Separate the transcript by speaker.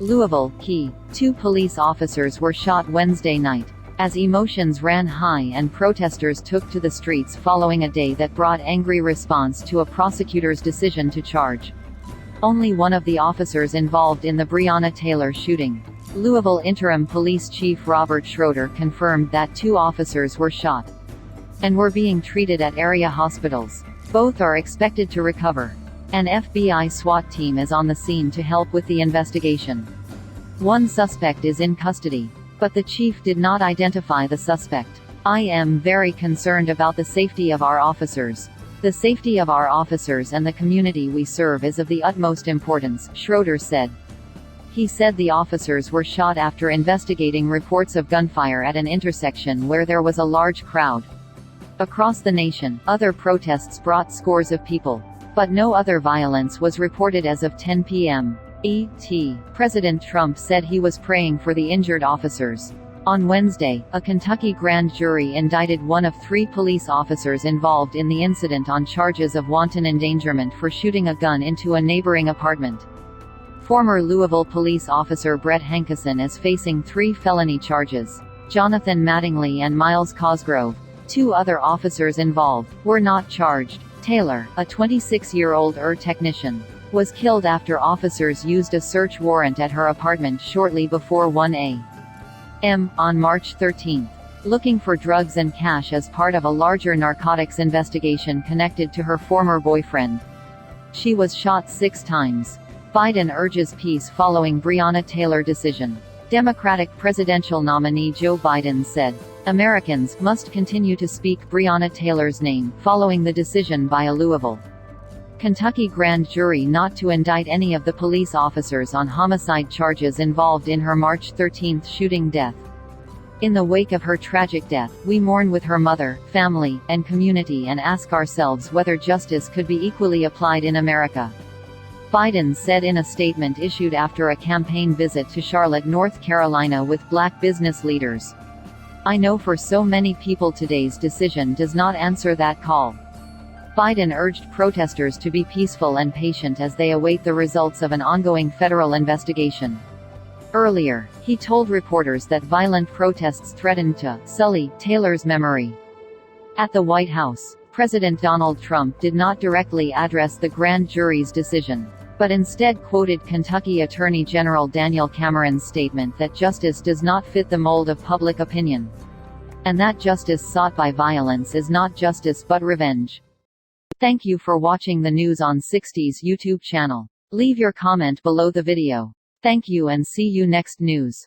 Speaker 1: Louisville, Key. 2 police officers were shot Wednesday night, as emotions ran high and protesters took to the streets following a day that brought angry response to a prosecutor's decision to charge only one of the officers involved in the Breonna Taylor shooting. Louisville Interim Police Chief Robert Schroeder confirmed that 2 officers were shot and were being treated at area hospitals. Both are expected to recover. An FBI SWAT team is on the scene to help with the investigation. One suspect is in custody, but the chief did not identify the suspect. "I am very concerned about the safety of our officers. The safety of our officers and the community we serve is of the utmost importance," Schroeder said. He said the officers were shot after investigating reports of gunfire at an intersection where there was a large crowd. Across the nation, other protests brought scores of people, but no other violence was reported as of 10 p.m. ET. President Trump said he was praying for the injured officers. On Wednesday, a Kentucky grand jury indicted one of 3 police officers involved in the incident on charges of wanton endangerment for shooting a gun into a neighboring apartment. Former Louisville police officer Brett Hankison is facing 3 felony charges. Jonathan Mattingly and Miles Cosgrove, 2 other officers involved, were not charged. Taylor, a 26-year-old technician, was killed after officers used a search warrant at her apartment shortly before 1 a.m. on March 13, looking for drugs and cash as part of a larger narcotics investigation connected to her former boyfriend. She was shot 6 times. Biden urges peace following Breonna Taylor decision. Democratic presidential nominee Joe Biden said, "Americans must continue to speak Breonna Taylor's name, following the decision by a Louisville, Kentucky grand jury not to indict any of the police officers on homicide charges involved in her March 13 shooting death. In the wake of her tragic death, we mourn with her mother, family, and community and ask ourselves whether justice could be equally applied in America," Biden said in a statement issued after a campaign visit to Charlotte, North Carolina with Black business leaders. "I know for so many people today's decision does not answer that call." Biden urged protesters to be peaceful and patient as they await the results of an ongoing federal investigation. Earlier, he told reporters that violent protests threatened to sully Taylor's memory. At the White House, President Donald Trump did not directly address the grand jury's decision, but instead quoted Kentucky Attorney General Daniel Cameron's statement that justice does not fit the mold of public opinion, and that justice sought by violence is not justice but revenge. Thank you for watching the News on 60's YouTube channel. Leave your comment below the video. Thank you and see you next news.